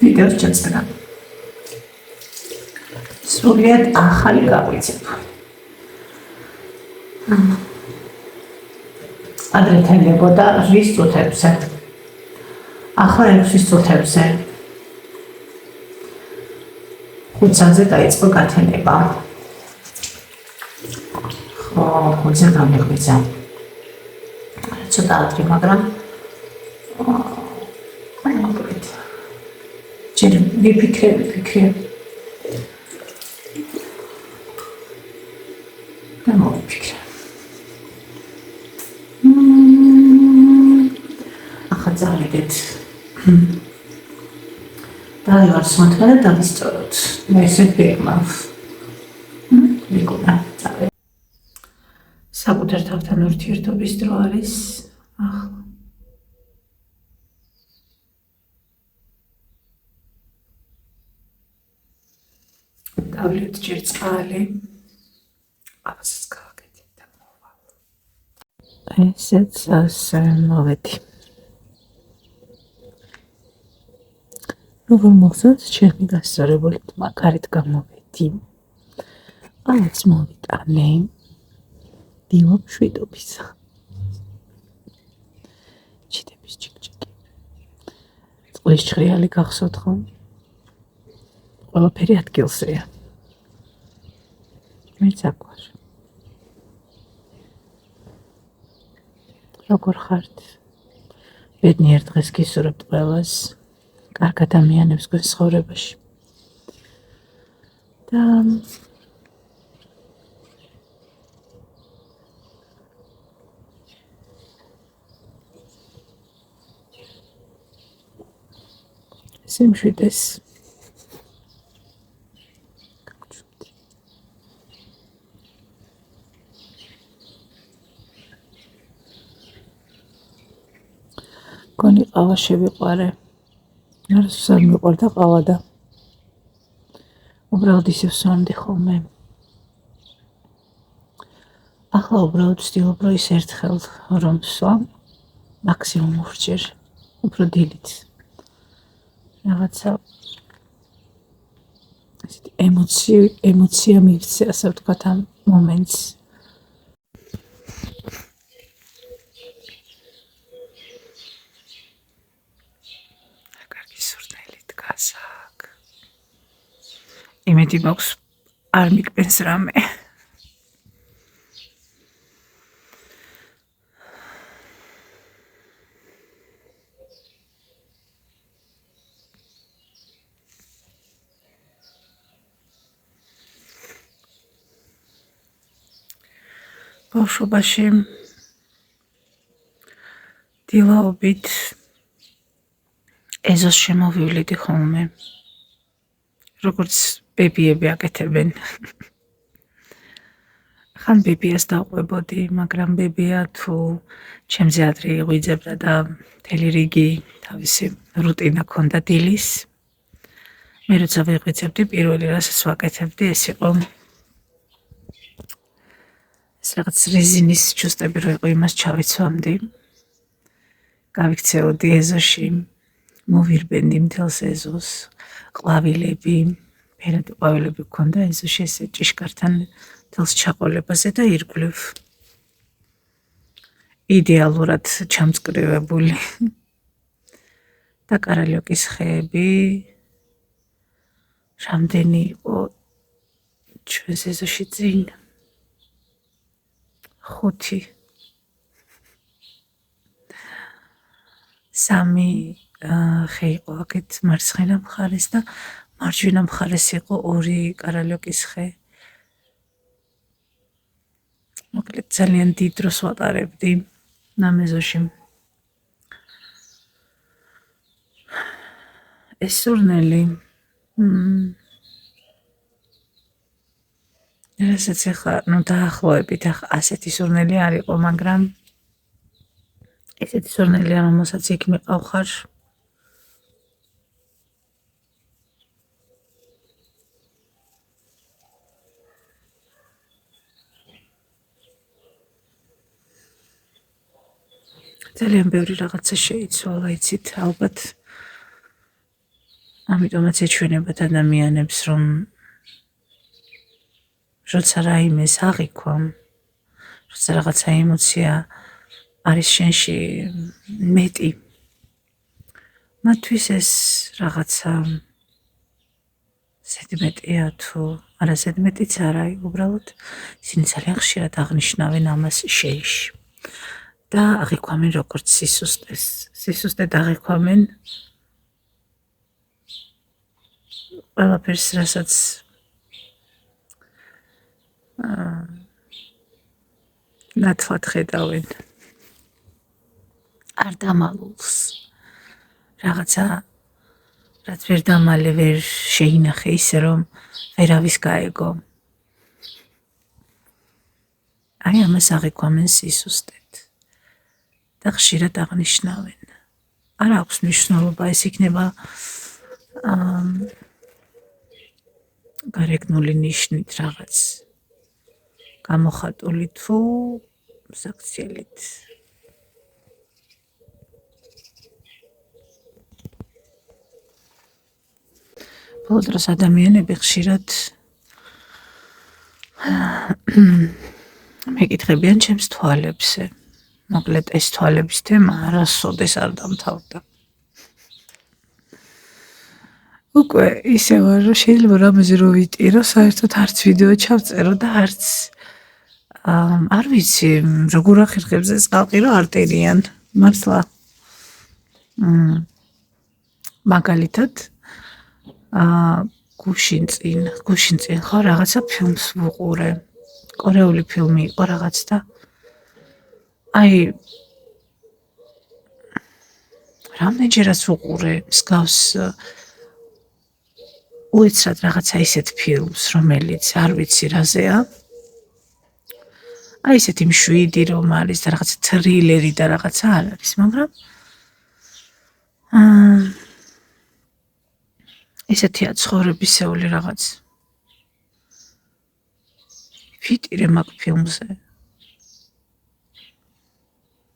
ვიდეოს ჩაწერა. სრულიად ახალი გაგვიცემ. ადრე თენდებოდა 8 წუთებზე. ახლა 6 წუთებზე. 5-ზე დაიწყო გათენება. ხო, 5-ზე გამიღვიძა. ცოტა ადრე, მაგრამ ვიფიქრე. გამოვიფიქრე. ახლა წავიდეთ. დავივარ სმოთვა და დავისწოროთ. მე ესე ვიგმავ. ვიგონა, წავიდეთ. საკუთარ თავთან ურთიერთობის დრო არის ახლა. დავლიოთ ჯერ წყალი. აბასაც გავაკეთებ და მოვალ. ესეც ასე მოვედი. როგორ მოხსოვს ჩემი გასწორებული მაგარით გამოვედი. ალაც მოვიტანე. დილო მშვიდობისა. ჩიტების ჩიკჩიკი. წყლის ჩხრიალი გახსოვთ ხომ? ყველაფერი ადგილზეა. მეც აკვარ. როგორ ხართ? ბედნიერ დღეს გისურვებთ ყველას. კარგ ადამიანებს გვერდ ცხოვრებაში. და სიმშვიდეს. კონი ყავა შევიყვარე. არასდროს არ მიყვარდა ყავა და უბრალოდ ისევ სვამდი ხოლმე. ახლა უბრალოდ ვცდილობ, რომ ის ერთხელ რომ ვსვამ, მაქსიმუმ 5-ჯერ, უფრო დილით. რაღაცა ესეთი ემოცია მივცე, ასე ვთქვათ, ამ მომენტს. იმედი მაქვს არ მიგპენს რამე. ბავშვობაში დილაობით ეზოს შემოვივლიდი ხოლმე, როგორც ბებიები აკეთებენ. ხან ბებიას დავყვებოდი, მაგრამ ბებია თუ ჩემზე ადრე იღვიძებდა და მთელი რიგი თავისი რუტინა ჰქონდა დილის. მე როცა ვიღვიძებდი, პირველი რასაც ვაკეთებდი, ეს იყო რაღაც რეზინის ჩუსტები რო იყო, იმას ჩავიცვამდი. გავიქცეოდი ეზოში, მოვირბენდი მთელს ეზოს, ყვავილები, ფერადი ყვავილები ჰქონდა ეზოში, ესე ჭიშკართან მთელს ჩაყოლებაზე და ირგვლივ. იდეალურად ჩამწკრივებული. და კარალიოკის ხეები რამდენი იყო ჩვენს ეზოში წინ? 5. 3 ხე იყო აქეთ მარცხენა მხარეს და მარჯვენა მხარეს იყო 2 კარალიოკის ხე. მოკლედ ძალიან დიდ დროს ვატარებდი ამ ეზოში. ეს სურნელი რასაც ახლა დაახლოებით ასეთი სურნელი არ იყო, მაგრამ ესეთი სურნელია, რომელსაც იქ მიყავხარ. ძალიან ბევრი რაღაცა შეიცვალა, იცით, ალბათ ამიტომაც ეჩვენებათ ადამიანებს, რომ როცა რაიმეს აღიქვამ, როცა რაღაცა ემოცია არის შენში მეტი, მათთვის ეს რაღაცა ზედმეტია თუ არა, ზედმეტიც არა, უბრალოდ ისინი ძალიან ხშირად აღნიშნავენ ამას შეიში და აღიქვამენ როგორც სისუსტეს. სისუსტედ აღიქვამენ ყველაფერს, რასაც ნათლად ხედავენ. არ დამალულს. რაღაცა, რაც ვერ დამალე, ვერ შეინახე ისე, რომ ვერავის გაეგო. აი ამას აღიქვამენ სისუსტედ და ხშირად აღნიშნავენ. არ აქვს მნიშვნელობა, ეს იქნება გარეგნული ნიშნით რაღაც გამოხატული თუ საქციელით. ბოლო დროს ადამიანები ხშირად მეკითხებიან ჩემს თვალებზე. მოკლედ ეს თვალების თემა არასოდეს არ დამთავრდა. უკვე ისე ვარ, რომ შეიძლება რამეზე რო ვიტირო, საერთოდ არც ვიდეო ჩავწერო და არც არ ვიცი, როგორ ახერხებს ეს ხალხი, რომ არ ტერიან. მართლა. მაგალითად, გუშინ წინ ხო რაღაცა ფილმს ვუყურე. კორეული ფილმი იყო რაღაც და აი რამდენჯერაც ვუყურე მსგავს უეცრად რაღაცა ისეთ ფილმს, რომელიც არ ვიცი რაზეა. აი ესეთი მშვიდი რომ არის და რაღაცა თრილერი და რაღაცა არ არის, მაგრამ ესეთია ცხოვრებისეული რაღაც. ვიტირე მაგ ფილმზე.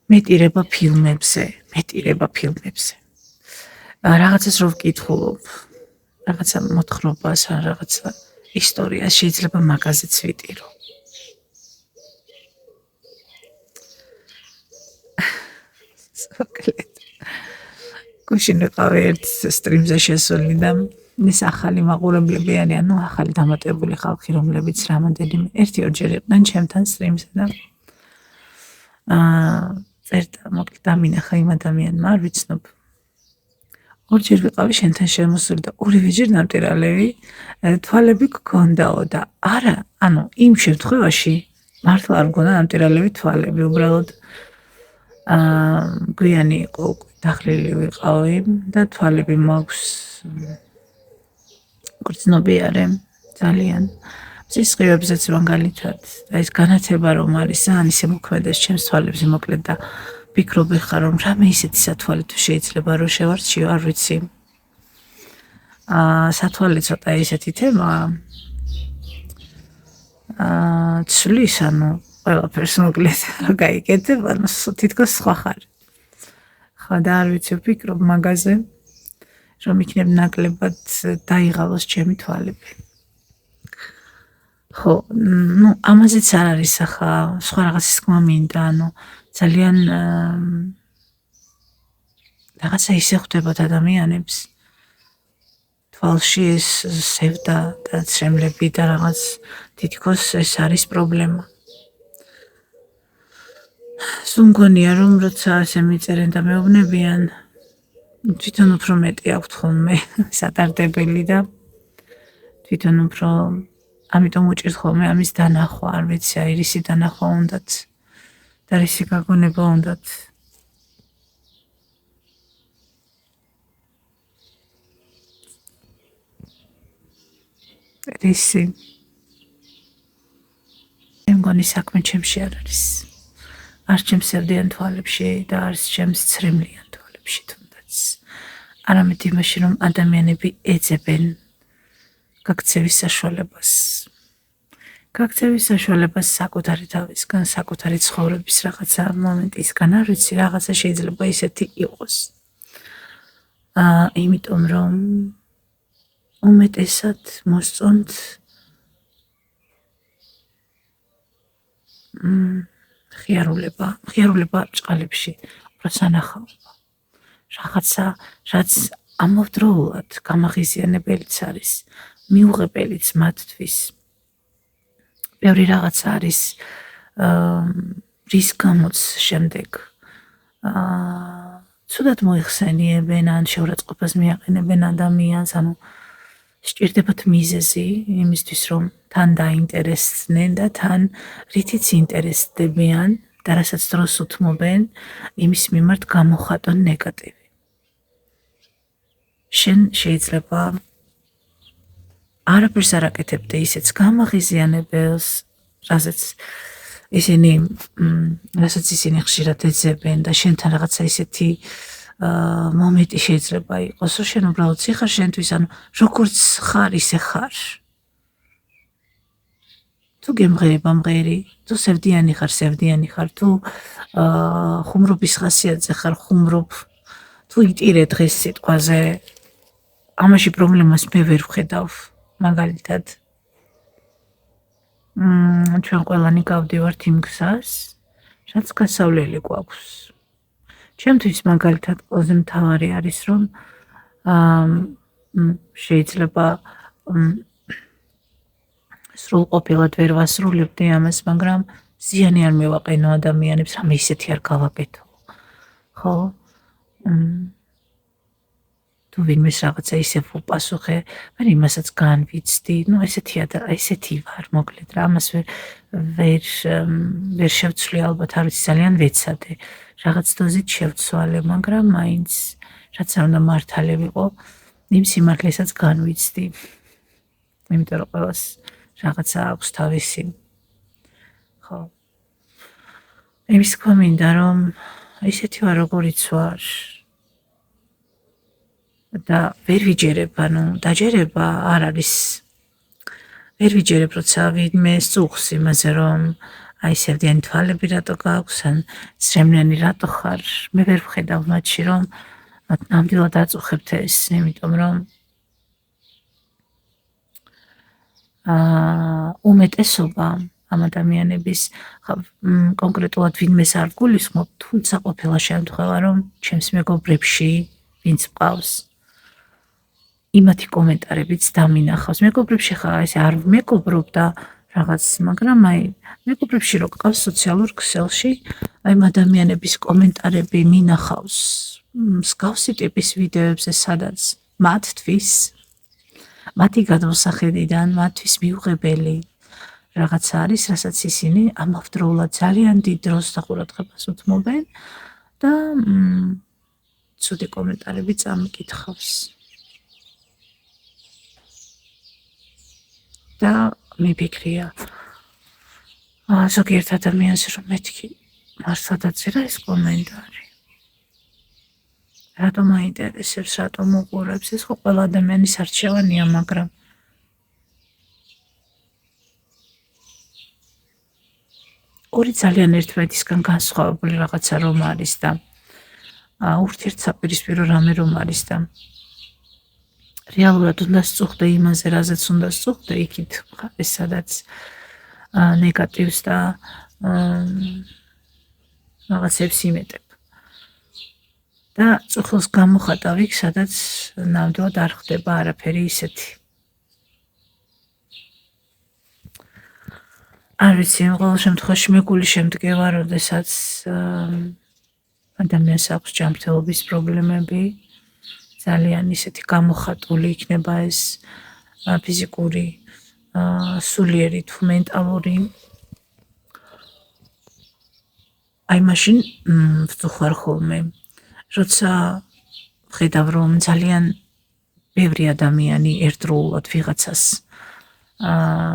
მეტირება ფილმებზე. რაღაცას რო ვკითხულობ, რაღაცა მოთხრობას, რაღაცა ისტორიას, შეიძლება მაგაზეც ვიტირო. გუშინ ვიყავი ერთ სტრიმზე შესული და ეს ახალი მაყურებლებიანი, ანუ ახალი დამატებული ხალხი, რომლებიც რამოდენიმე ერთი-ორჯერ იყვნენ ჩემთან სტრიმსა და წერდა, მოკლედ დამინახა იმ ადამიანმა, არ ვიცნობ. ორჯერ ვიყავი შენთან შემოსული და ორივეჯერ ნამტირალები, თვალები გქონდაო და არა, ანუ იმ შემთხვევაში მართლა არ მქონდა ნამტირალები თვალები, უბრალოდ გვიანი იყო უკვე დახლილი ვიყავი და თვალები მაქვს გრძნობიარე ძალიან. მზის სხივებზეც მაგალითად და ეს განათება რომ არის ძალიან ისე მოქმედებს ჩემს თვალებზე მოკლედ და ვფიქრობ ხარ რომ რამე ისეთი სათვალე თუ შეიძლება რომ შევარჩიო, არ ვიცი. სათვალე ცოტა ისეთი თემაა. ცვლის, ანუ ყველაფერს მოკლედ რა გაიკეთებ, ანუ თითქოს სხვა ხარ. ხო და არ ვიცი, ვფიქრობ მაგაზე, რომ იქნებ ნაკლებად დაიღალოს ჩემი თვალები. ხო, ну, ამაზეც არ არის ახლა სხვა რაღაცის თქმა მინდა, ანუ ძალიან რაღაცა ისე ხვდებათ ადამიანებს თვალში ეს სევდა და ცრემლები და რაღაც თითქოს ეს არის პრობლემა. სულ მგონია რომ როცა ასე მიწერენ და მეუბნებიან თვითონ უფრო მეტი აქვთ ხოლმე სატარდებელი და თვითონ უფრო ამიტომ უჭირთ ხოლმე ამის დანახვა, არ ვიცი, აი რისი დანახვა უნდათ და რისი გაგონება უნდათ. რისი მე მგონი საქმე ჩემში არ არის. არ ჩემს სევდიან თვალებში და არც ჩემს ცრემლიან თვალებში თუნდაც. არამედ იმაში, რომ ადამიანები ეძებენ გაქცევის საშუალებას. გაქცევის საშუალებას საკუთარი თავისგან, საკუთარი ცხოვრების რაღაცა მომენტისგან, არ ვიცი, რაღაცა შეიძლება ისეთი იყოს. იმიტომ რომ უმეტესად მოსწონთ ხიარულება ჭყალებში, უფრო სანახაობა. რაღაცა, რაც ამავდროულად გამაღიზიანებელიც არის, მიუღებელიც მათთვის. ბევრი რაღაცა არის, რის გამოც შემდეგ ცუდად მოიხსენიებენ, ან შეურაცხყოფას მიაყენებენ ადამიანს, ანუ სჭირდებათ მიზეზი იმისთვის, რომ თან დაინტერესდნენ და თან რითიც ინტერესდებიან და რასაც დროს უთმობენ, იმის მიმართ გამოხატონ ნეგატივი. შენ შეიძლება არაფერს არ აკეთებდე ისეც გამაღიზიანებელს, რასაც ისინი ხშირად ეძებენ და შენთან რაღაცა ისეთი მომენტი შეიძლება იყოს, რომ შენ უბრალოდ ხარ შენთვის, ანუ როგორც ხარ, ისე ხარ. თუ გემღერება მღერი, თუ სევდიანი ხარ, თუ ხუმრობის ხასიათზე ხარ, ხუმრობ, თუ იტირე დღეს სიტყვაზე, ამაში პრობლემას მე ვერ ვხედავ, მაგალითად. ჩვენ ყველანი გავდივართ იმ გზას, რაც გასავლელი გვაქვს. ჩემთვის მაგალითად ყველაზე მთავარი არის, რომ შეიძლება სრულყოფილად ვერ ვასრულებდი ამას, მაგრამ ზიანი არ მევაყენო ადამიანებს, რამე ისეთი არ გავაკეთო. ხო? თუ ვინმეს რაღაცა ისე ვუპასუხე, მე იმასაც განვიცდი, ესეთი ვარ, მოკლედ რა, ამას ვერ შევცვლი, ალბათ არ ვიცი, ძალიან ვეცადე. რაღაც დოზით შევცვალე, მაგრამ მაინც რაც არ უნდა მართალი ვიყო, იმ სიმართლესაც განვიცდი. იმიტომ რომ ყველას რაღაცა აქვს თავისი. ხო. იმის თქმა მინდა, რომ ისეთი ვარ, როგორიც ვარ. და ვერ ვიჯერებ, ანუ დაჯერება არ არის. ვერ ვიჯერებ, როცა ვინმე სწუხს იმაზე, რომ აი სევდიანი თვალები რატო გაქვს, ან ცრემლიანი რატო ხარ, მე ვერ ვხედავ მათში, რომ ნამდვილად აწუხებთ ეს, იმიტომ რომ უმეტესობა ამ ადამიანების კონკრეტულად ვინმეს არ გულისხმობ, თუმცა ყოფილა შემთხვევა, რომ ჩემს მეგობრებში ვინც მყავს. იმათი კომენტარებიც დამინახავს. მეგობრებში ხა ესე არ მეგობრობ და რაღაც, მაგრამ აი მეგობრებში რო გყავს სოციალურ ქსელში, აი ადამიანების კომენტარები მინახავს მსგავსი ტიპის ვიდეოებზე, სადაც მათთვის, მათი გადმოსახედიდან, მათთვის მიუღებელი რაღაცა არის, რასაც ისინი ამავდროულად ძალიან დიდ დროს და ყურადღებას უთმობენ და ცუდი კომენტარები წამიკითხავს. და მიფიქრია ზოგიერთ ადამიანს რომ მეთქი მართლა დაწერა ეს კომენტარი. რატომ აინტერესებს, რატომ უყურებს, ეს ხო ყველა ადამიანის არჩევანია, მაგრამ ორი ძალიან ერთმანეთისგან განსხვავებული რაღაცა რომ არის და ურთიერთსაპირისპირო რამე რომ არის და რეალურად უნდა სწუხდე იმაზე, რაზეც უნდა სწუხდე, იქით მხარეს, სადაც ნეგატივს და რაღაცებს იმეტებ. და წუხილს გამოხატავ იქ, სადაც ნამდვილად არ ხდება არაფერი ისეთი. არ ვიცი, ყოველ შემთხვევაში მეგული შემდგევა, როდესაც ადამიანს აქვს ჯანმრთელობის პრობლემები, ძალიან ისეთი გამოხატული იქნება ეს ფიზიკური, სულიერი თუ მენტალური. აი მაშინ ვწუხარ ხოლმე, როცა ხედავ რომ ძალიან ბევრი ადამიანი ერთდროულად ვიღაცას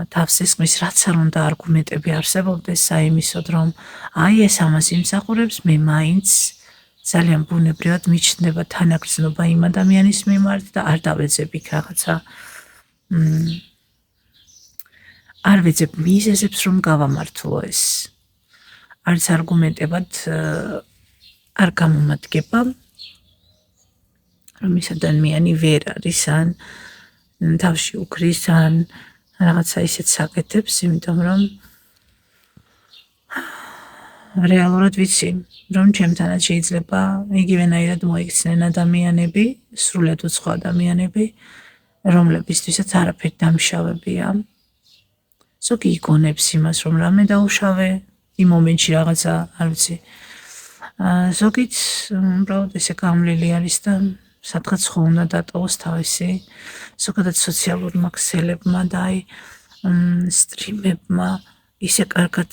თავს ესმის, რაც არ უნდა არგუმენტები არსებობდეს საიმისოდ, რომ აი ეს ამას იმსახურებს, მე მაინც ძალიან ბუნებრივად მიჩნდება თანაგრძნობა იმ ადამიანის მიმართ და არ დავეძებ იქ რაღაცა არ ვეძებ მიზეზებს რომ გავამართლო ეს. არც არგუმენტებად არ გამომადგება, რომ ის ადამიანი ვერ არის, ან თავში უქრის, ან რაღაცა ისეთ საკეთებს, იმიტომ რომ რეალურად ვიცი, რომ ჩემთანაც შეიძლება იგივენაირად მოიქცნენ ადამიანები, სრულად უცხო ადამიანები, რომლებისთვისაც არაფერი დამშავებია. ზოგი იგონებს იმას, რომ რამე დაუშავე, იმ მომენტში რაღაცა, არ ვიცი. ზოგიც უბრალოდ ესე გამლილი არის და სადღაც ხო უნდა დატოვოს თავისი, ზოგადად სოციალურმა ქსელებმა და აი სტრიმებმა ისე კარგად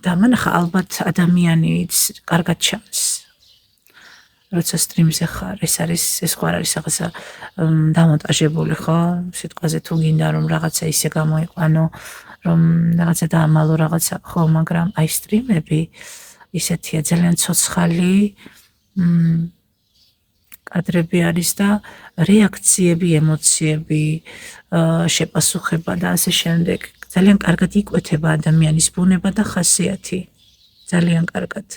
დამანახა, ალბათ ადამიანიც კარგად ჩანს. როცა სტრიმზე ხარ, ეს ხო არ არის რაღაცა დამონტაჟებული, ხო? სიტყვაზე თუ გინდა რომ რაღაცა ისე გამოიყვანო, რომ რაღაცა დაამალო რაღაცა, ხო, მაგრამ აი სტრიმები ისეთია ძალიან ცოცხალი კადრები არის და რეაქციები, ემოციები, შეპასუხება და ასე შემდეგ. ძალიან კარგად იკვეთება ადამიანის ბუნება და ხასიათი. ძალიან კარგად.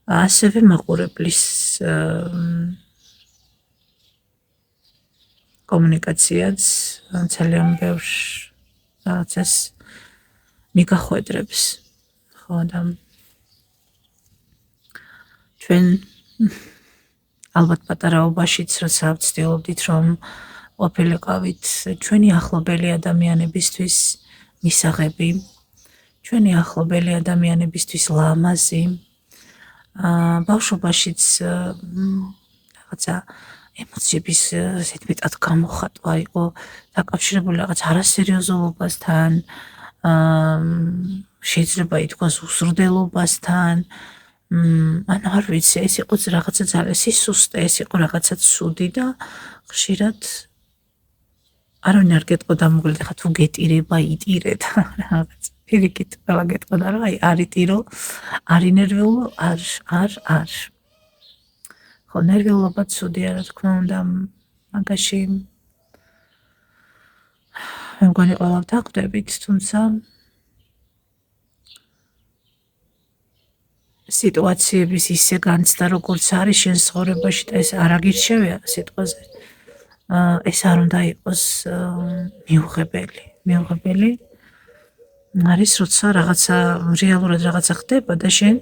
ასევე მაყურებლის კომუნიკაციაც ძალიან ბევრ რაღაცას მიგახვედრებს. ხო და ჩვენ ალბათ პატარაობაშიც როცა ვცდილობდით რომ ყოფილიყავით ჩვენი ახლობელი ადამიანებისთვის მისაღები, ჩვენი ახლობელი ადამიანებისთვის ლამაზი, ბავშვობაშიც რაღაცა ემოციების ზედმეტად გამოხატვა იყო დაკავშირებული რაღაც არასერიოზულობასთან, შეიძლება ითქვას უსრდელობასთან, ანუ არ ვიცი, ეს იყო რაღაცა ძალიან სისუსტე, ეს იყო რაღაცა ცუდი და ხშირად არავინ არ გეტყოდა მოკლედ ხა თუ გეტირება, იტირე და რაღაც პირიქით ყველა გეტყოდა რომ აი არ იტირო, არ ინერვიულო, არ. ხო, ნერვიულობა ცუდია, რა თქმა უნდა, მაგაში მე მგონი ყველა ვთანხმდებით, თუმცა სიტუაციების ისე განცდა როგორც არის შენ ცხოვრებაში და ეს არ აგირჩევია სიტყვაზე. ეს არ უნდა იყოს მიუღებელი. არის როცა რაღაცა რეალურად რაღაცა ხდება და შენ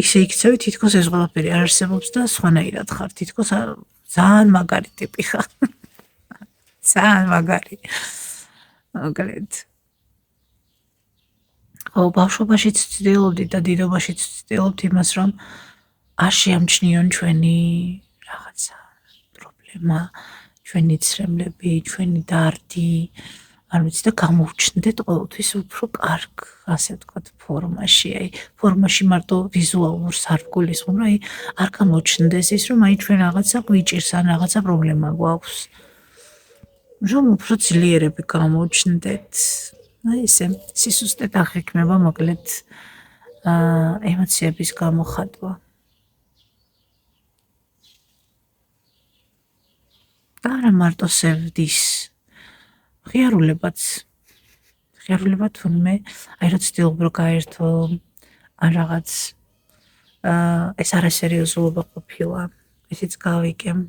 ისე იქცევი თითქოს ეს ყველაფერი არ არსებობს და სხვანაირად ხარ, თითქოს ძალიან მაგარი ტიპი ხარ. ძალიან მაგარი. მოკლედ. ხო, ბავშვობაშიც ვცდილობდი და დიდობაშიც ვცდილობდი იმას, რომ არ შეამჩნიონ ჩვენი რაღაცა პრობლემა, ჩვენი ცრემლები, ჩვენი დარდი, არ ვიცი და გამოვჩნდეთ ყოველთვის უფრო კარგ, ასე ვთქვათ, ფორმაში. აი, ფორმაში მარტო ვიზუალურს არ ვგულისხმობ, რომ აი არ გამოჩნდეს ის, რომ აი ჩვენ რაღაცა გვიჭირს ან რაღაცა პრობლემა გვაქვს. რომ უფრო ძლიერები გამოჩნდეთ. აი ესე სისუსტედ აღიქმება მოკლედ ემოციების გამოხატვა. და არა მარტო სევდის ღიარულებაც თუნმე აი რა ცდილობ რომ გაერთო ან რაღაც ეს არასერიოზულობა ყოფილა ისიც გავიკემ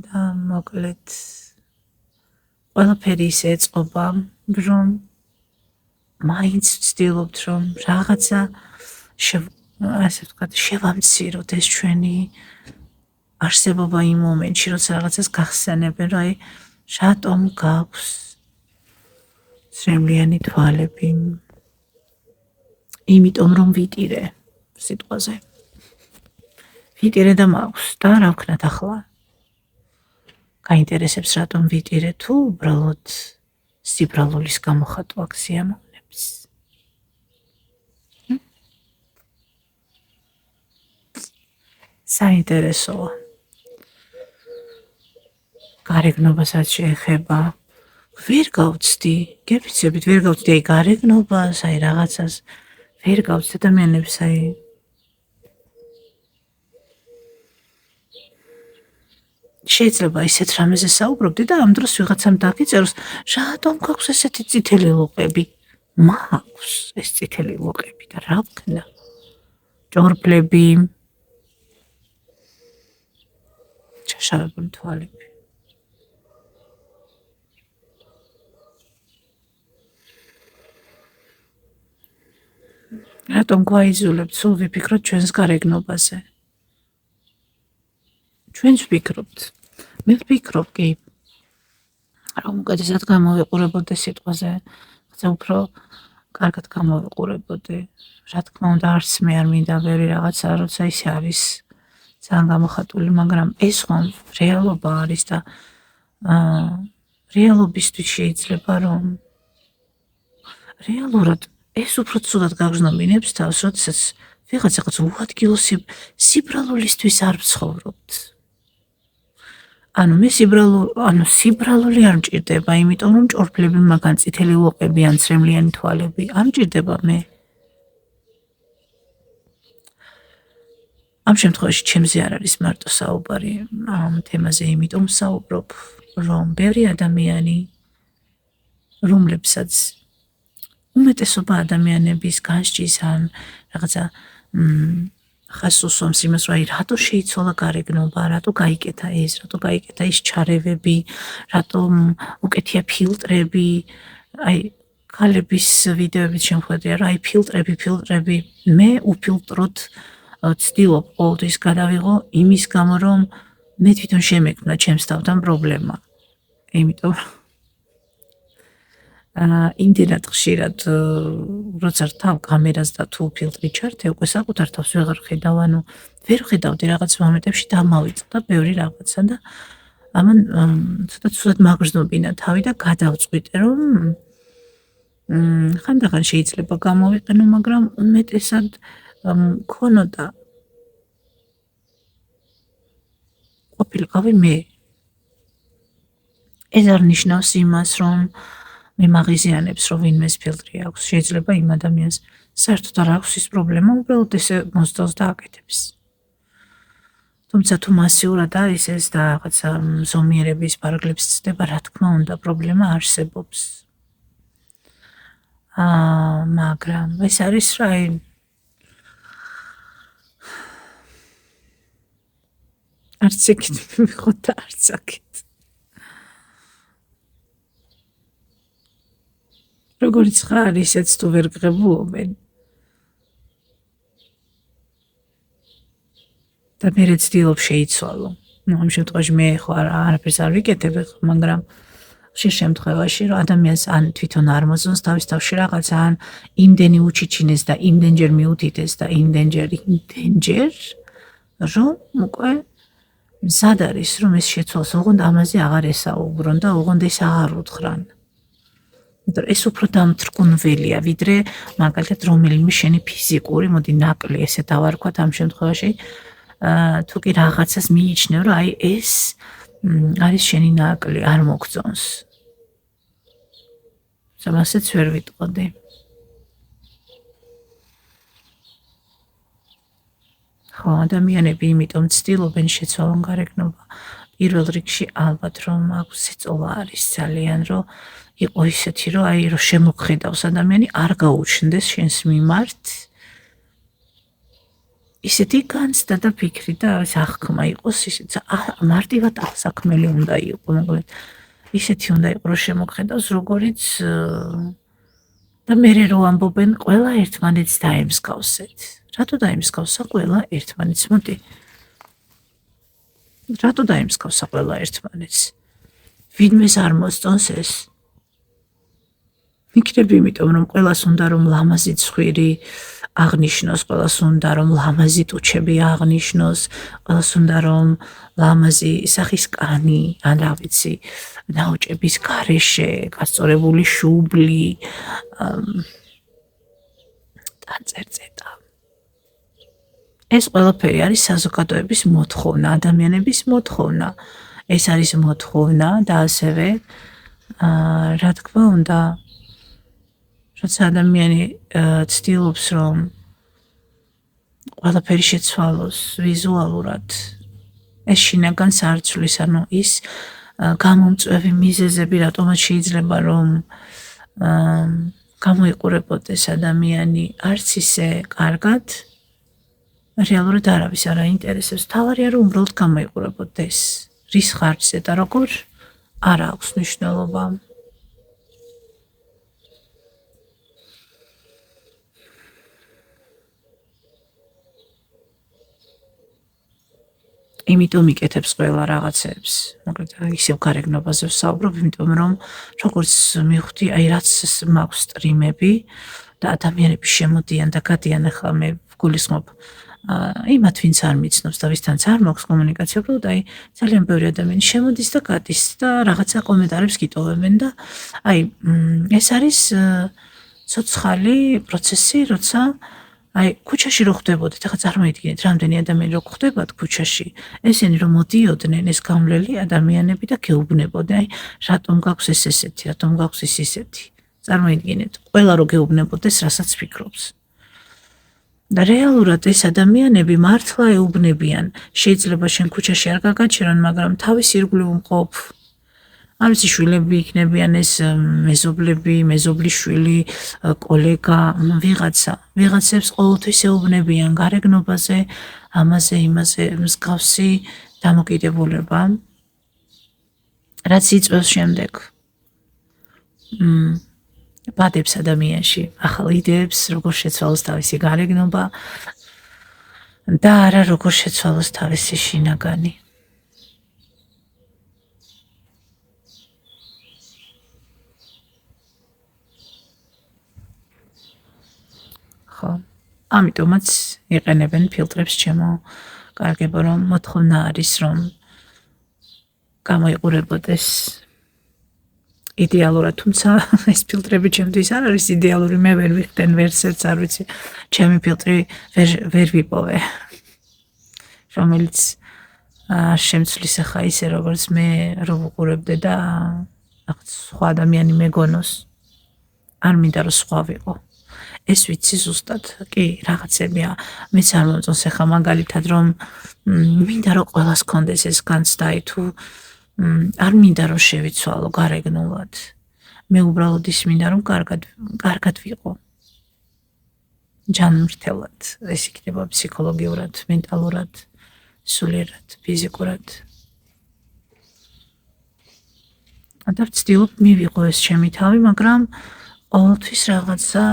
და მოკლედ ყველაფერი ისე ეწყობა რომ მაინც ვცდილობთ რომ რაღაცა ასე ვთქვათ შევამციროთ ეს ჩვენი არსებობა იმ მომენტში როცა რაღაცას გახსენებენ რომ აი რატომ გაქვს ცრემლიანი თვალები იმიტომ რომ ვიტირე სიტყვაზე ვიტირე და მაქვს და რა ვქნათ ახლა გაინტერესებს რატომ ვიტირე თუ უბრალოდ სიბრალულის გამოხატვა გზიამოვნებს საინტერესოა გარეგნობასაც შეეხება ვერ გავცდი გეფიცებით ვერ გავცდი აი გარეგნობას აი რაღაცას ვერ გავცდი ადამიანებს აი შეიძლება ისეთ რამეზე საუბრობდი და ამ დროს ვიღაცამ დაგიწეროს რატომ გაქვს ესეთი წითელი ლოყები მაქვს ეს წითელი ლოყები და რა ვქნა ჭორბლები ჩაშავებული თვალები რატომ გვაიძულებთ სულ ვიფიქროთ ჩვენს გარეგნობაზე ჩვენც ვფიქრობთ მე ვფიქრობ კი რომ უკეთესად გამოვიყურებოდე სიტყვაზე ხა უფრო კარგად გამოვიყურებოდე რა თქმა უნდა არც მე არ მინდა ვერი რაღაცა როცა ისე არის ძალიან გამოხატული მაგრამ ეს ხომ რეალობა არის და რეალობისთვის შეიძლება რომ რეალურად ეს უფრო ცუდად გაგრძნობინებს თავს როდესაც ვიღაც რაღაც უადგილო სიბრალულისთვის არ ვცხოვრობთ ანუ მე სიბრალული არ მჭირდება იმიტომ რომ ჭორბლები მაგან წითელი ლოყები ან ცრემლიანი თვალები არ მჭირდება მე ამ შემთხვევაში ჩემზე არ არის მარტო საუბარი ამ თემაზე იმიტომ საუბრობ რომ ბევრი ადამიანი რომლებსაც უმეტესობა ადამიანების განსჯის ან რაღაცა ხას უსვამს იმას რომ აი რატო შეიცვალა გარეგნობა, რატო გაიკეთა ეს, რატო გაიკეთა ის ჩარევები, რატომ უკეთია ფილტრები, აი ქალების ვიდეოებით შემოხვედრია რომ აი ფილტრები, მე უფილტროდ ვცდილობ ყოველთვის გადავიღო იმის გამო რომ მე თვითონ შემექმნა ჩემს თავთან პრობლემა. იმიტომ იმდენად ხშირად როცა რთავ კამერას და თუ ფილტრი ჩართე უკვე საკუთარ თავს ვეღარ ხედავ ანუ ვერ ხედავდი რაღაც მომენტებში დამავიწყდა ბევრი რაღაცა და ამან ცოტა ცუდად მაგრძნობინა თავი და გადავწყვიტე რომ ხანდახან შეიძლება გამოვიყენო მაგრამ უმეტესად მქონოდა ყოფილიყავი მე ეს არ ნიშნავს იმას რომ მე მაღიზიანებს რომ ვინმეს ფილტრი აქვს შეიძლება იმ ადამიანს საერთოდ არ აქვს ის პრობლემა უბრალოდ ესე მოსდევს და აკეთებს თუმცა თუ მასიურად არის ეს და რაღაცა ზომიერების პარაგლებს ცდება რა თქმა უნდა პრობლემა არსებობს მაგრამ ეს არის რა არც იქით მივიღოთ და არც აქეთ როგორც ხარ ისეც თუ ვერ გღებულობენ და მე ვცდილობ შეიცვალო. ამ შემთხვევაში მე ხო არაფერს არ ვიკეთებ, მაგრამ ხშირ შემთხვევაში რომ ადამიანს ან თვითონ არ მოძონს თავის თავში რაღაცა, ან იმდენი უჩიჩინეს და იმდენჯერ მიუთითეს და იმდენჯერ, რომ უკვე მზად არის, რომ ეს შეცვალოს, ოღონდ ამაზე აღარ ესაუბრონ და ოღონდ ეს აღარ უთხრან. ეს უფრო დამთრგუნველია, ვიდრე მაგალითად რომელიმე შენი ფიზიკური, მოდი ნაკლი ესე დავარქვათ ამ შემთხვევაში, თუ კი რაღაცას მიიჩნევ, რომ აი ეს არის შენი ნაკლი, არ მოგწონს. ამასაც ვერ ვიტყოდი. ხო, ადამიანები იმიტომ ცდილობენ შეცვალონ გარეგნობა. პირველ რიგში ალბათ რომ აქვს სიწოვა არის ძალიან, რომ იყო ისეთი, რომ აი რომ შემოგხედავს ადამიანი, არ გაუჩნდეს შენს მიმართ ისეთი განცდა და ფიქრი და აღქმა იყოს ისეთ მარტივად აღსაქმელი უნდა იყო, მაგრამ ისეთი უნდა იყოს, რომ შემოგხედავს როგორიც და მერე რო ამბობენ ყველა ერთმანეთს დაემსგავსეთ. რატო დაემსგავსა ყველა ერთმანეთს? მოდი. რატო დაემსგავსა ყველა ერთმანეთს? ვინმეს არ მოსწონს ეს? იქნებ იმიტომ, რომ ყველას უნდა რომ ლამაზი ცხვირი აღნიშნოს, ყველას უნდა რომ ლამაზი ტუჩები აღნიშნოს, ყველას უნდა რომ ლამაზი სახის კანი, ან რა ვიცი, ნაოჭების გარეშე, გასწორებული შუბლი, ტანწერწეტა. ეს ყველაფერი არის საზოგადოების მოთხოვნა, ადამიანების მოთხოვნა. ეს არის მოთხოვნა და ასევე რა თქმა უნდა, როცა ადამიანი ცდილობს რომ ყველაფერი შეცვალოს ვიზუალურად, ეს შინაგანს არ ცვლის, ანუ ის გამომწვევი მიზეზები, რატომაც შეიძლება რომ გამოიყურებოდეს ადამიანი არც ისე კარგად, რეალურად არავის არ აინტერესებს. თავარია რომ უბრალოდ გამოიყურებოდეს. რის ხარჯზე და როგორ არ აქვს მნიშვნელობა. იმიტომ იკეთებს ყველა რაღაცებს, მაგრამ ისევ გარეგნობაზე ვსაუბრობ, იმიტომ რომ როგორც მივხვდი, აი რაც მაქვს სტრიმები და ადამიანები შემოდიან და გადიან, ახლა მე ვგულისხმობ იმათ ვინც არ მიცნობს და ვისთანაც არ მაქვს კომუნიკაცია, უბრალოდ აი ძალიან ბევრი ადამიანი შემოდის და გადის და რაღაცა კომენტარებს გიტოვებენ და აი ეს არის ცოცხალი პროცესი, როცა აი ქუჩაში რო ხვდებოდეთ, ახლა წარმოიდგინეთ, რამდენი ადამიანი რო ხვდებათ ქუჩაში, ესენი რომ მოდიოდნენ ეს გამლელი ადამიანები და გეუბნებოდნენ, აი რატომ გაქვს ეს ესეთი, რატომ გაქვს ის ისეთი. წარმოიდგინეთ, ყველა რო გეუბნებოდეს, რასაც ფიქრობს. და რეალურად ეს ადამიანები მართლა ეუბნებიან, შეიძლება შენ ქუჩაში არ გაგაჩერონ, მაგრამ თავის ირგვლივ მყოფ არ ვიცი შვილები იქნებიან ეს მეზობლები, მეზობლის შვილი, კოლეგა, ვიღაცებს ყოველთვის ეუბნებიან გარეგნობაზე, ამაზე, იმაზე, მსგავსი დამოკიდებულება. რაც იწვევს შემდეგ ბადებს ადამიანში, ახალ იდეებს, როგორ შეცვალოს თავისი გარეგნობა და არა როგორ შეცვალოს თავისი შინაგანი. ხო, ამიტომაც იყენებენ ფილტრებს ჩემო კარგებო, რომ მოთხოვნა არის, რომ გამოიყურებოდეს იდეალურად, თუმცა ეს ფილტრები ჩემთვის არ არის იდეალური, მე ვერ ვიხდენ ვერსებს, არ ვიცი, ჩემი ფილტრი ვერ ვიპოვე, რომელიც შემცვლის ახლა ისე, როგორც მე რო ვუყურებდე და სხვა ადამიანი მეგონოს, არ მინდა რომ სხვა ვიყო. ეს ვიცი ზუსტად, კი, რაღაცებია, მეც არ მომწონს ახლა მაგალითად, რომ მინდა რომ ყველას კონდეს ეს განცდა, თუ არ მინდა რომ შევიცვალო გარეგნულად. მე უბრალოდ ის მინდა რომ კარგად ვიყო. ჯანმრთელად, ეს იქნება ფსიქოლოგიურად, მენტალურად, სულიერად, ფიზიკურად. და ვცდილობ მივიღო ეს ჩემი თავი, მაგრამ ყოველთვის რაღაცა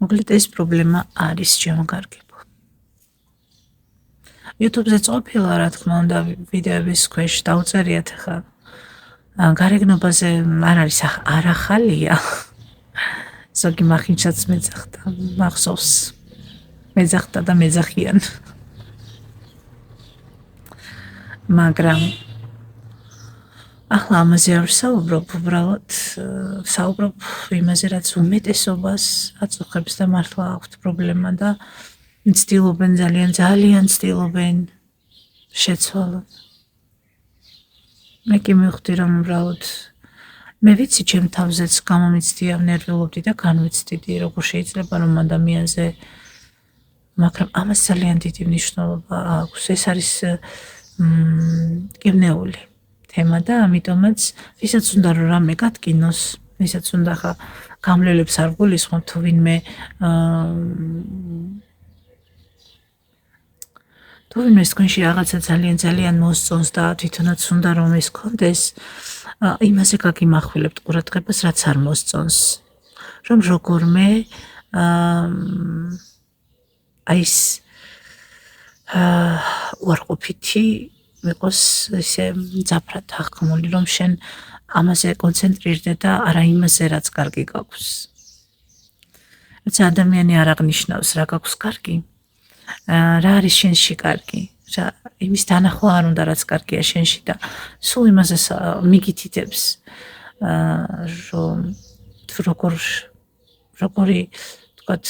მოკლედ ეს პრობლემა არის ჩემო კარგებო. YouTube-ზე ყოფილა რა თქმა უნდა ვიდეოების ქვეშ დაუწერიათ ახლა გარეგნობაზე არ არის არ ახალია. ზოგი მახინჩაც მეძახდა, მახსოვს. მეძახდა და მეძახიან. მაგრამ ახლა ამაზე არ ვსაუბრობ, უბრალოდ ვსაუბრობ იმაზე, რაც უმეტესობას აწუხებს და მართლა აქვთ პრობლემა და ცდილობენ ძალიან ცდილობენ შეცვალონ. მე კი მივხვდი რომ უბრალოდ მე ვიცი ჩემ თავზეც გამომიცდია ნერვიულობდი და განვიცდიდი როგორ შეიძლება რომ ადამიანზე მაგრამ ამას ძალიან დიდი მნიშვნელობა აქვს. ეს არის გევნეული თემა და ამიტომაც ვისაც უნდა რომ რამე გატკინოს, ვისაც უნდა ხა გამლელებს არ გულისხმობ თუ ვინმე თუ ვინმე თქვენში რაღაცა ძალიან მოსწონს და თვითონაც უნდა რომ ეს კონდეს, იმაზე გაგიმახვილებთ ყურადღებას, რაც არ მოსწონს. რომ როგორმე აი ეს უარყოფითი იყოს ესე მძაფრად აღქმული, რომ შენ ამაზე კონცენტრირდე და არა იმაზე, რაც კარგი გაქვს. როცა ადამიანი არ აღნიშნავს რა გაქვს კარგი, რა არის შენში კარგი, იმის დანახვა არ უნდა რაც კარგია შენში და სულ იმაზე მიგითითებს, რომ როგორი თქვათ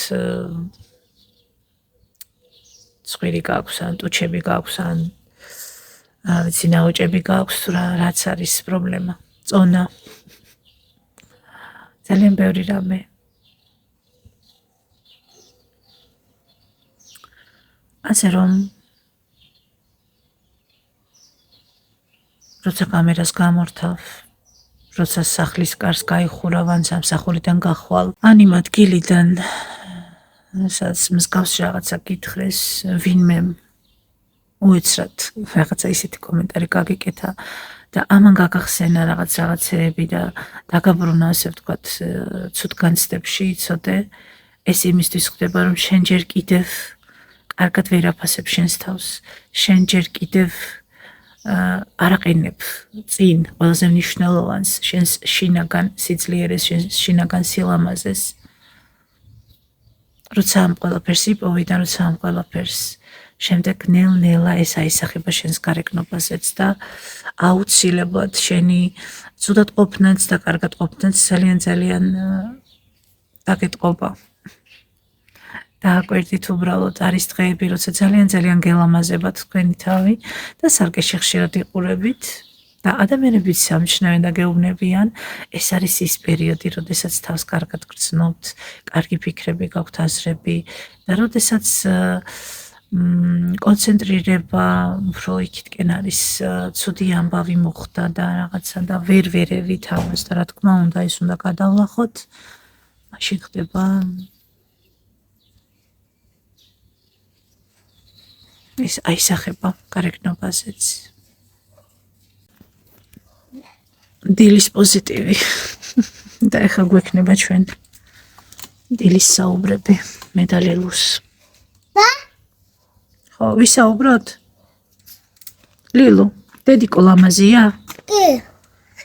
ცხვირი გაქვს ან ტუჩები გაქვს ან ვიცი ნაოჭები გაქვს თუ რაც არის პრობლემა, წონა. ძალიან ბევრი რამე. ასე რომ როცა კამერას გამორთავ, როცა სახლის კარს გაიხურავ ან სამსახურიდან გახვალ, ან იმ ადგილიდან სადაც მსგავსი რაღაცა გითხრეს, ვინმე უეცრად რაღაცა ისეთი კომენტარი გაგიკეთა და ამან გაგახსენა რაღაცეები და დაგაბრუნა ასე ვთქვათ ცუდ განცდებში იცოდე, ეს იმისთვის ხდება რომ შენ ჯერ კიდევ კარგად ვერ აფასებ შენს თავს, შენ ჯერ კიდევ არ აყენებ წინ ყველაზე მნიშვნელოვანს, შენს შინაგან სიძლიერეს, შენს შინაგან სილამაზეს. როცა ამ ყველაფერს იპოვი და როცა ამ ყველაფერს შემდეგ ნელ-ნელა ეს აისახება შენს გარეგნობაზეც და აუცილებლად შენი ცუდად ყოფნაც და კარგად ყოფნაც ძალიან დაგეტყობა. დააკვირდით უბრალოდ არის დღეები, როცა ძალიან გელამაზებათ თქვენი თავი და სარკეში ხშირად იყურებით და ადამიანებიც სამჩნევენ და გეუბნებიან, ეს არის ის პერიოდი, როდესაც თავს კარგად გრძნობთ, კარგი ფიქრები გაქვთ, აზრები და როდესაც კონცენტრირება უფრო იქითკენ არის ცუდი ამბავი მოხდა და რაღაცა და ვერ ვერევით ამას და რა თქმა უნდა ის უნდა გადავლახოთ, მაშინ ხდება ეს აისახება გარეგნობაზეც. დილის პოზიტივი და ეხლა გვექნება ჩვენ დილის საუბრები მე და ლილუს. ხო, ვისაუბროთ? ლილუ, დედიკო ლამაზია? კი.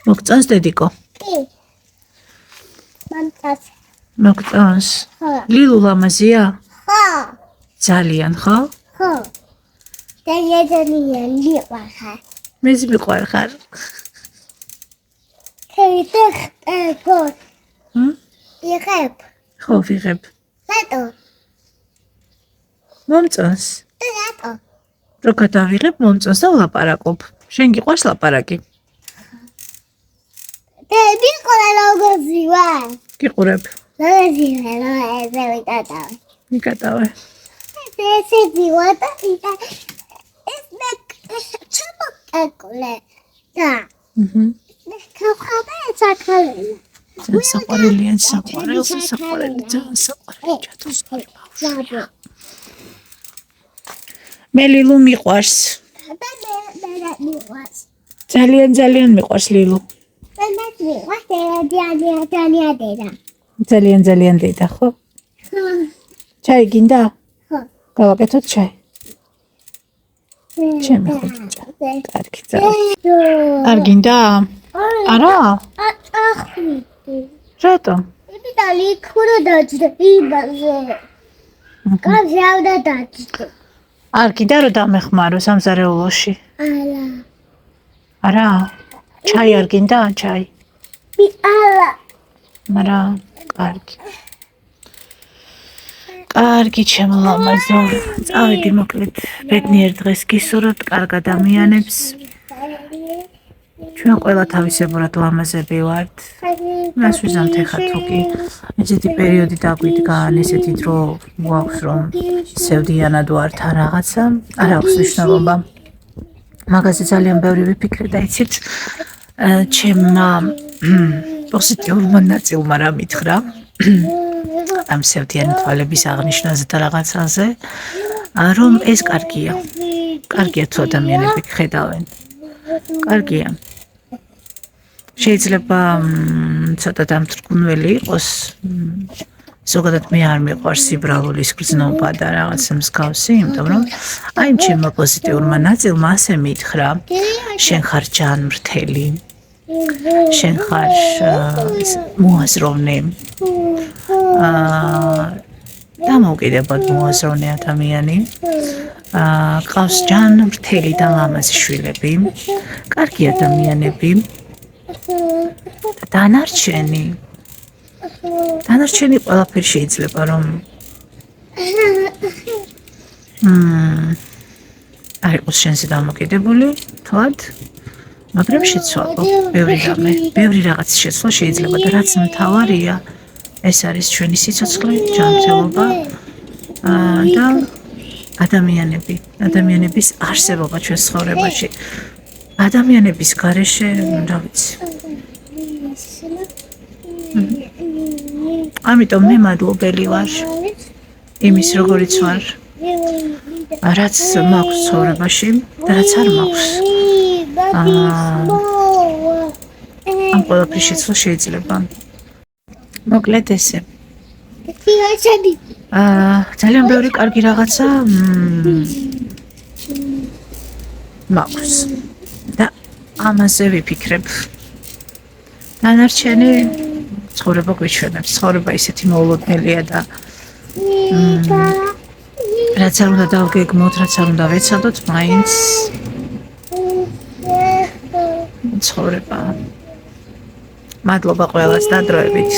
მოგწონს დედიკო? კი. მოგწონს? ხო. ლილუ ლამაზია? ხო. ძალიან, ხო? ხო. ძალიან მიყვარხარ. მეც მიყვარხარ. ვიღებ. ხო, ვიღებ. რატო? მომწონს? რატო? რო გადავიღებ, მომწონს და ვლაპარაკობ. შენ გიყვარს ლაპარაკი? მიყურე როგორი ვარ? გიყურებ. როგორი ვარ? მიკატავე. ესე ძივა და ეს მე ჩამოკაკულე. და. ქავხაბე საკალე. საყვარელია, საყვარელი, ჩათოს ბავშვია. მე ლილუ მიყვარს. მე მიყვარს. ძალიან მიყვარს ლილუ. მე მიყვარს ძალიან დედა. ძალიან დედა, ხო? ჩაი გინდა? გავაკეთოთ ჩაი. ჩემი ხუჭა. კარგი წავა. არ გინდა? არა? რატომ? Italy could dodge the evil. Comes out the dodge. არ გინდა რომ დამეხმარო სამზარეულოში? არა. ჩაი არ გინდა? ჩაი. არა, კარგი. კარგი ჩემო ლამაზო. წავედი მოკლედ. ბედნიერ დღეს გისურვებთ კარგ ადამიანებს. ჩვენ ყველა თავისებურად ლამაზები ვართ. მას ვიზამთ ახლა თუკი ესეთი პერიოდი დაგვიდგა, ესეთი დრო გვაქვს რომ სევდიანად ვართ ან რაღაცა, არ აქვს მნიშვნელობა. მაგაზე ძალიან ბევრი ვიფიქრე და იცით, ჩემმა პოზიტიურმა ნაწილმა რა მითხრა ამ სევდიანი თვალების აღნიშვნაზე და რაღაცაზე, რომ ეს კარგია. კარგია თუ ადამიანები ხედავენ. კარგია. შეიძლება ცოტა დამთრგუნველი იყოს, ზოგადად მე არ მიყვარს სიბრალულის გრძნობა და რაღაცა მსგავსი, იმიტომ რომ აი ჩემმა პოზიტიურმა ნაწილმა ასე მითხრა, შენ ხარ ჯანმრთელი, შენ ხარ მოაზროვნე, დამოუკიდებლად მოაზროვნე ადამიანი, ყავს ჯანმრთელი და ლამაზი შვილები, კარგი ადამიანები. დანარჩენი ყველაფერი შეიძლება რომ არ იყოს შენზე დამოკიდებული თვად, მაგრამ შეცვალო ბევრი რაღაც შეცვლა შეიძლება და რაც მთავარია ეს არის ჩვენი სიცოცხლე, ჯანმრთელობა და ადამიანების არსებობა ჩვენს ცხოვრებაში. ადამიანების გარეშე, რა ვიცი. ამიტომ მე მადლობელი ვარ იმის როგორიც ვარ, რაც მაქვს ცხოვრებაში და რაც არ მაქვს. ამ ყველაფრის შეცვლა შეიძლება. მოკლედ ესე. ძალიან ბევრი კარგი რაღაცა მაქვს. და ამაზე ვიფიქრებ. დანარჩენი ცხოვრება გვიჩვენებს. ცხოვრება ისეთი მოულოდნელია და რაც არ უნდა დავგეგმოთ, რაც არ უნდა ვეცადოთ, მაინც ცხოვრება. მადლობა ყველას და დროებით.